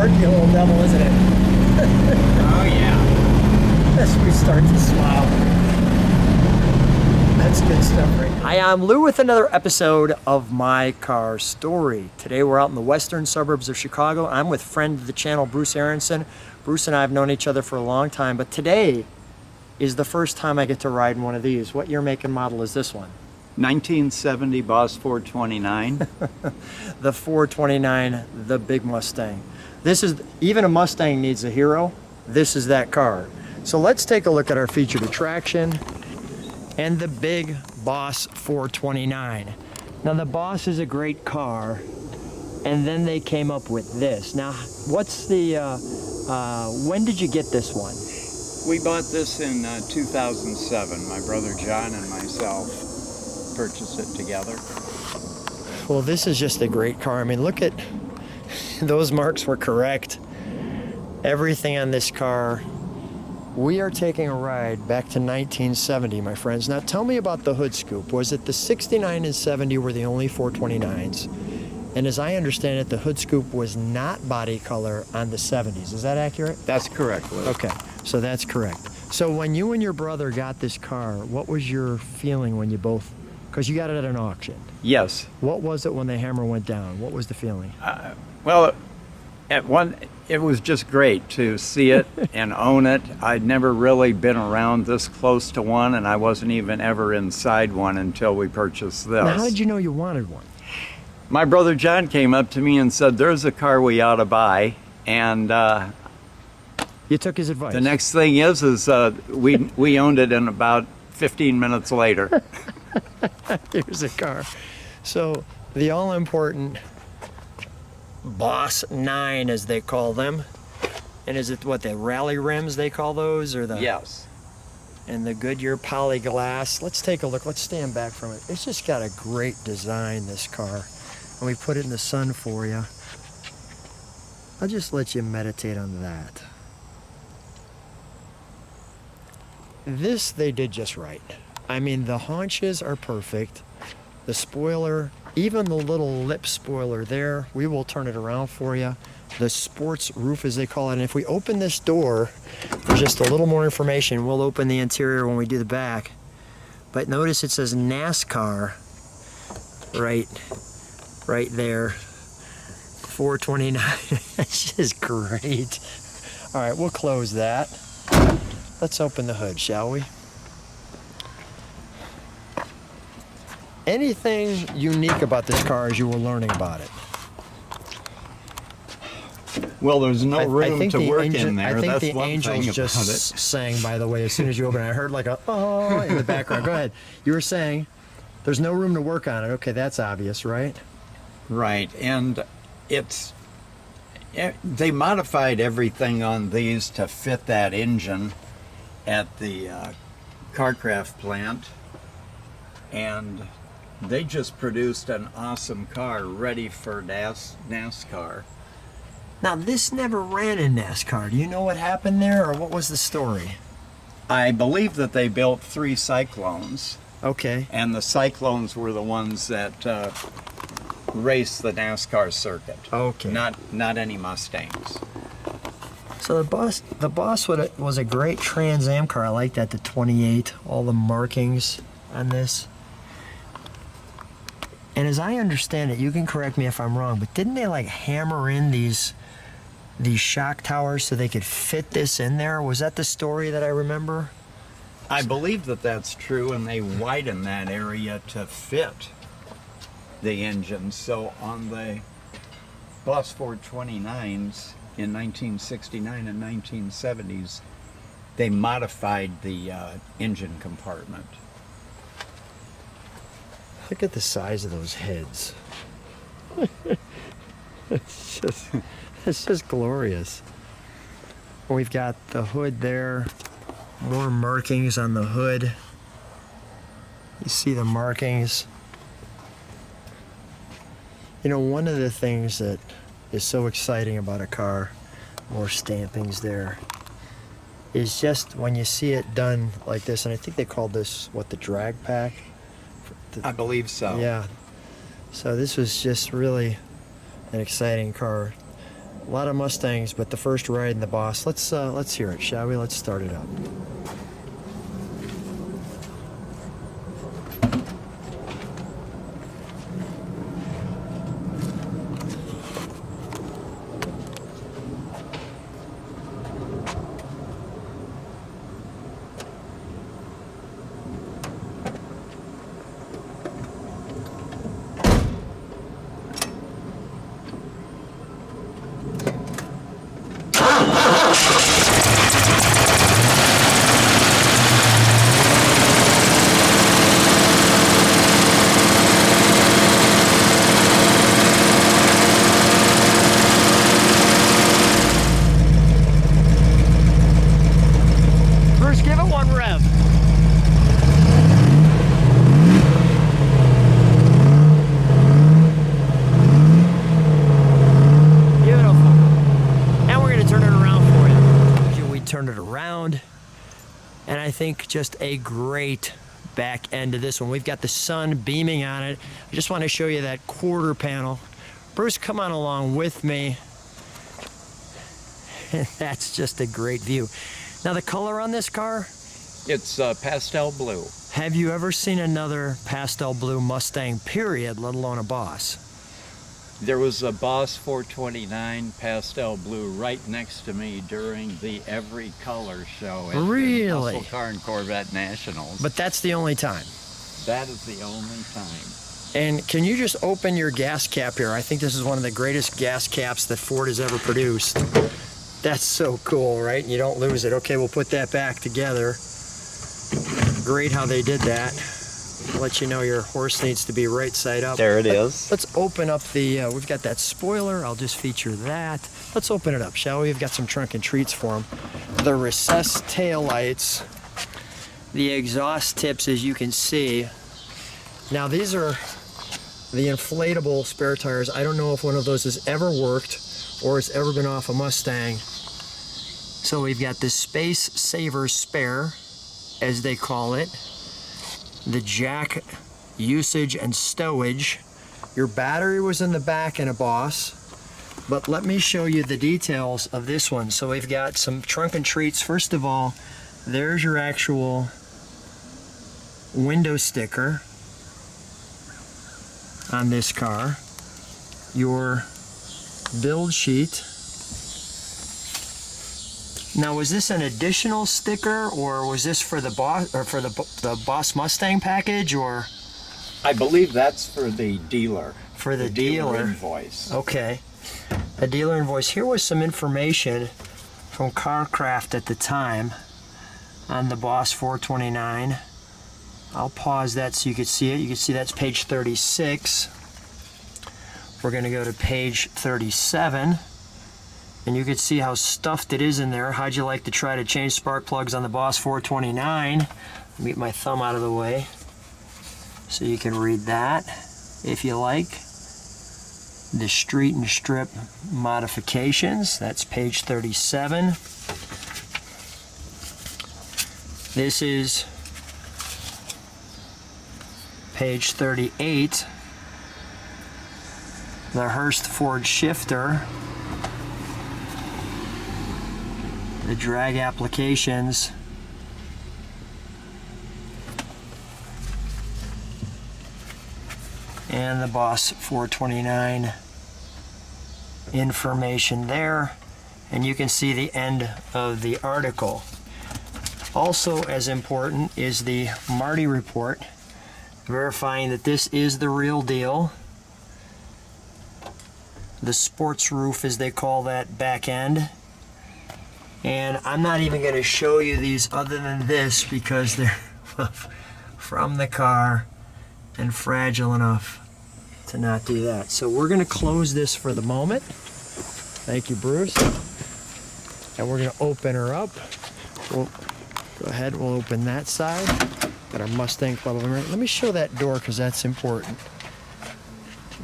snarky little devil, isn't it? Oh yeah. As we start to smile. That's good stuff, right? Hi, I'm Lou with another episode of My Car Story. Today we're out in the western suburbs of Chicago. I'm with friend of the channel, Bruce Arenson. Bruce and I have known each other for a long time, but today is the first time I get to ride in one of these. What year, make, and model is this one? 1970 Boss 429. The 429, the big Mustang. This is, even a Mustang needs a hero. This is that car. So let's take a look at our featured attraction and the big Boss 429. Now the Boss is a great car, and then they came up with this. Now, what's the, when did you get this one? We bought this in 2007. My brother John and myself purchased it together. Well, this is just a great car. I mean, look at, those marks were correct. Everything on this car. We are taking a ride back to 1970, my friends. Now tell me about the hood scoop. Was it the 69 and 70 were the only 429s? And as I understand it, the hood scoop was not body color on the 70s. Is that accurate? That's correct, Lou. Okay, so that's correct. So when you and your brother got this car, what was your feeling when you both, because you got it at an auction. Yes. What was it when the hammer went down? What was the feeling? Well, it was just great to see it and own it. I'd never really been around this close to one, and I wasn't even ever inside one until we purchased this. Now, how did you know you wanted one? My brother John came up to me and said, "There's a car we ought to buy," and you took his advice. the next thing is we owned it in about 15 minutes later. Here's a car. So the all-important Boss 9, as they call them. And is it what, the rally rims they call those, or the? Yes. And the Goodyear poly glass. Let's take a look. Let's stand back from it. It's just got a great design, this car. And we put it in the sun for you. I'll just let you meditate on that. This they did just right. I mean, the haunches are perfect. The spoiler, even the little lip spoiler there, we will turn it around for you. The sports roof, as they call it. And if we open this door, for just a little more information, we'll open the interior when we do the back. But notice it says NASCAR right there. 429. That's just great. All right, we'll close that. Let's open the hood, shall we? Anything unique about this car as you were learning about it? Well, there's no room to work in there. I think That's the one angels thing just about it. sang, by the way, as soon as you opened it. I heard like a oh in the background. Go ahead. You were saying there's no room to work on it. Okay, that's obvious, right? Right, and they modified everything on these to fit that engine at the Carcraft plant, and they just produced an awesome car ready for NASCAR. Now, this never ran in NASCAR. Do you know what happened there, or what was the story? I believe that they built 3 Cyclones. Okay. And the Cyclones were the ones that raced the NASCAR circuit. Okay. Not any Mustangs. So the Boss was a great Trans Am car. I like that, the 28, all the markings on this. And as I understand it, you can correct me if I'm wrong, but didn't they like hammer in these shock towers so they could fit this in there? Was that the story that I remember? I believe that that's true, and they widened that area to fit the engine. So on the Boss 429s in 1969 and 1970s, they modified the engine compartment. Look at the size of those heads. It's just glorious. We've got the hood there, more markings on the hood. You see the markings. You know, one of the things that is so exciting about a car, more stampings there, is just when you see it done like this, and I think they called this, what, the drag pack? I believe so. Yeah. So this was just really an exciting car. A lot of Mustangs, but the first ride in the Boss. Let's hear it, shall we? Let's start it up. Bruce, give it one rev. Beautiful. And we're going to turn it around for you. We turned it around, and I think just a great back end to this one. We've got the sun beaming on it. I just want to show you that quarter panel. Bruce, come on along with me. That's just a great view. Now the color on this car? It's pastel blue. Have you ever seen another pastel blue Mustang, period, let alone a Boss? There was a Boss 429 pastel blue right next to me during the Every Color show at Really? the Muscle Car and Corvette Nationals. But that's the only time. That is the only time. And can you just open your gas cap here? I think this is one of the greatest gas caps that Ford has ever produced. That's so cool, right? And you don't lose it. Okay, we'll put that back together. Great how they did that. I'll let you know your horse needs to be right side up. There it is. Let's open up the, we've got that spoiler. I'll just feature that. Let's open it up, shall we? We've got some trunk and treats for them. The recessed taillights, the exhaust tips, as you can see. Now these are the inflatable spare tires. I don't know if one of those has ever worked or has ever been off a Mustang. So we've got the Space Saver Spare, as they call it. The jack usage and stowage. Your battery was in the back in a Boss, but let me show you the details of this one. So we've got some trunk and treats. First of all, there's your actual window sticker on this car. Your build sheet. Now, was this an additional sticker, or was this for the Boss, or for the Boss Mustang package, or? I believe that's for the dealer. For the dealer invoice. Okay, a dealer invoice. Here was some information from CarCraft at the time on the Boss 429. I'll pause that so you can see it. You can see that's page 36. We're going to go to page 37. And you can see how stuffed it is in there. How'd you like to try to change spark plugs on the Boss 429? Let me get my thumb out of the way so you can read that if you like. The street and strip modifications, that's page 37. This is page 38. The Hurst Ford shifter. The drag applications. And the Boss 429 information there. And you can see the end of the article. Also as important is the Marty report, verifying that this is the real deal. The sports roof, as they call that back end. And I'm not even going to show you these other than this because they're from the car and fragile enough to not do that. So we're going to close this for the moment. Thank you, Bruce. And we're going to open her up. We'll go ahead, we'll open that side. Got our Mustang Club over here. Let me show that door because that's important.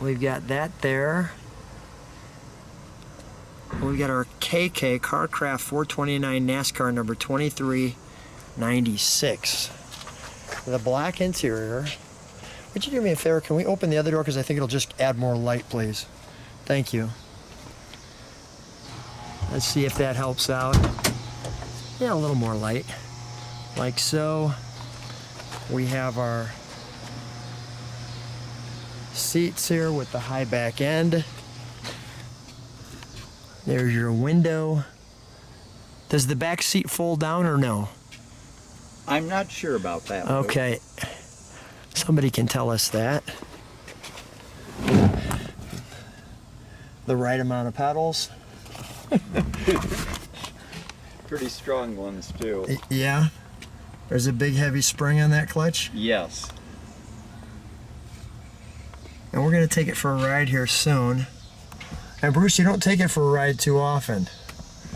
We've got that there. We've got our KK CarCraft 429 NASCAR number 2396. The black interior. Would you do me a favor? Can we open the other door? Because I think it'll just add more light, please. Thank you. Let's see if that helps out. Yeah, a little more light, like so. We have our seats here with the high back end. There's your window. Does the back seat fold down or no? I'm not sure about that. Lou. Okay, somebody can tell us that. The right amount of pedals. Pretty strong ones too. Yeah. There's a big heavy spring on that clutch. Yes. And we're gonna take it for a ride here soon. And Bruce, you don't take it for a ride too often.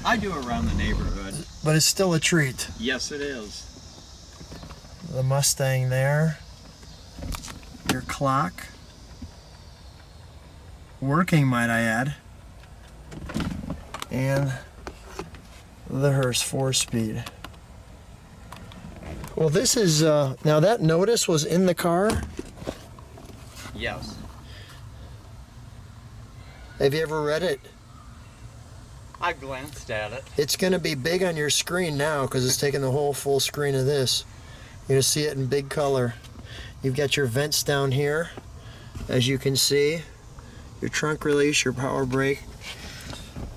I do around the neighborhood. But it's still a treat. Yes, it is. The Mustang there. Your clock. Working, might I add. And the Hurst 4-speed. Well, this is, now that notice was in the car. Yes. Have you ever read it? I glanced at it. It's going to be big on your screen now because it's taking the whole full screen of this. You're going to see it in big color. You've got your vents down here, as you can see. Your trunk release, your power brake.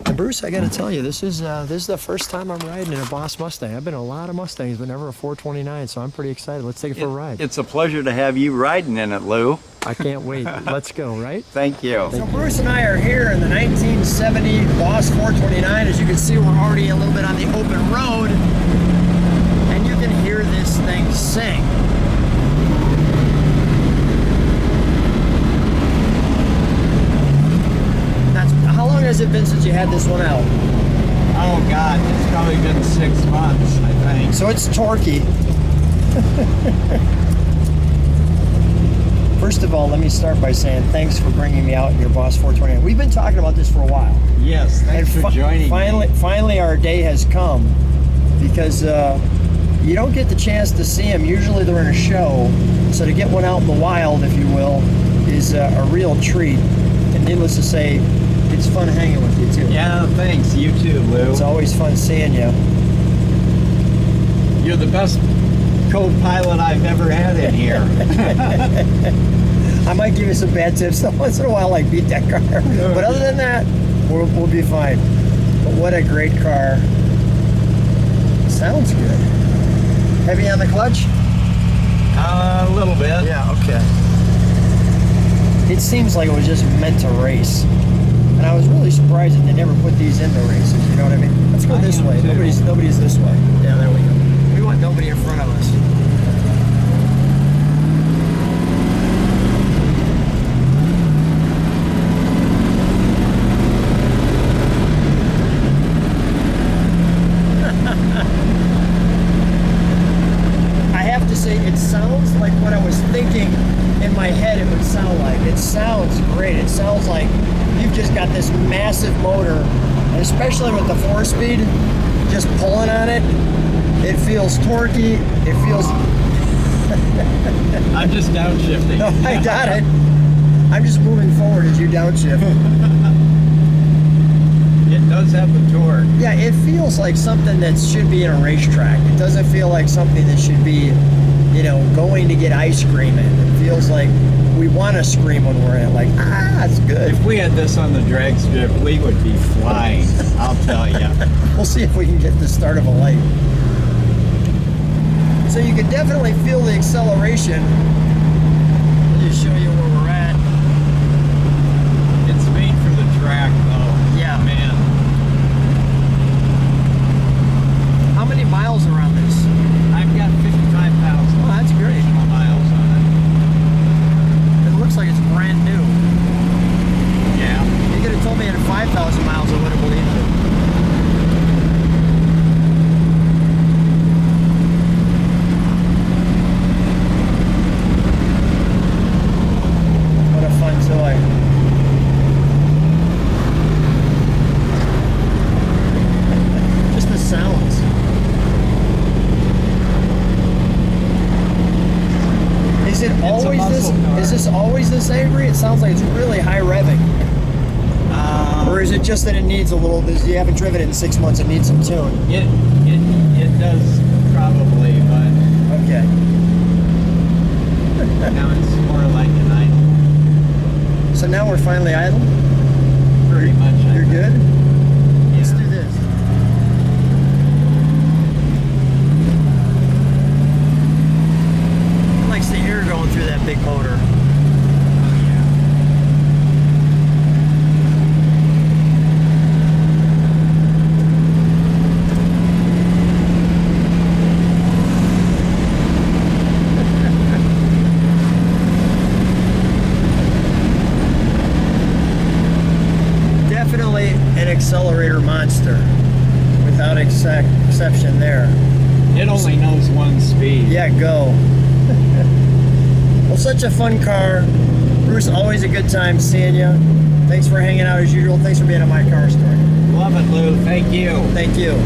And Bruce, I got to tell you, this is the first time I'm riding in a Boss Mustang. I've been in a lot of Mustangs, but never a 429, so I'm pretty excited. Let's take it for a ride. It's a pleasure to have you riding in it, Lou. I can't wait. Let's go, right? Thank you. So Bruce and I are here in the 1970 Boss 429. As you can see, we're already a little bit on the open road, and you can hear this thing sing. How long has it been since you had this one out? Oh God, it's probably been 6 months, I think. So it's torquey. First of all, let me start by saying thanks for bringing me out in your Boss 429. We've been talking about this for a while. Yes, thanks for joining me. Finally our day has come, because you don't get the chance to see them. Usually they're in a show, so to get one out in the wild, if you will, is a real treat. And needless to say, it's fun hanging with you too. Yeah, thanks. You too, Lou. It's always fun seeing you. You're the best co-pilot I've ever had in here. I might give you some bad tips once in a while, like beat that car. But other than that, we'll be fine. But what a great car. Sounds good. Heavy on the clutch? A little bit. Yeah, okay. It seems like it was just meant to race. And I was really surprised that they never put these into races, you know what I mean? Let's go this way. Nobody's this way. Yeah, there we go. We want nobody in front of us. I have to say, it sounds like what I was thinking in my head it would sound like. It sounds great. It sounds like you've just got this massive motor, and especially with the 4-speed, just pulling on it, it feels torquey. It feels... I'm just downshifting. No, I got it. I'm just moving forward as you downshift. It does have the torque. Yeah, it feels like something that should be in a racetrack. It doesn't feel like something that should be, you know, going to get ice cream in. It feels like we want to scream when we're in it, like, it's good. If we had this on the drag strip, we would be flying, I'll tell you. We'll see if we can get the start of a light. So you can definitely feel the acceleration. I'll just show you where we're at. It's made for the track, though. Yeah. Man. How many miles are on this? I've got 55,000 that's great. miles on It looks like it's brand new. it. Yeah. You could have told me it had 5,000 miles, I would have believed it. What a fun toy. Just the sounds. Is it always this? muscle car. Is this always this angry? It sounds like it's really high revving. Or is it just that it needs a little, you haven't driven it in 6 months, it needs some tune? It does probably, but Okay. now it's more like an idle. So now we're finally idle? Pretty much. You're good? Let's do this. Likes the air going through that big motor. Definitely an accelerator monster, without exception there. It only knows one speed. Yeah, go. Well, such a fun car. Bruce, always a good time seeing you. Thanks for hanging out as usual. Thanks for being at my car store. Love it, Lou. Thank you. Thank you.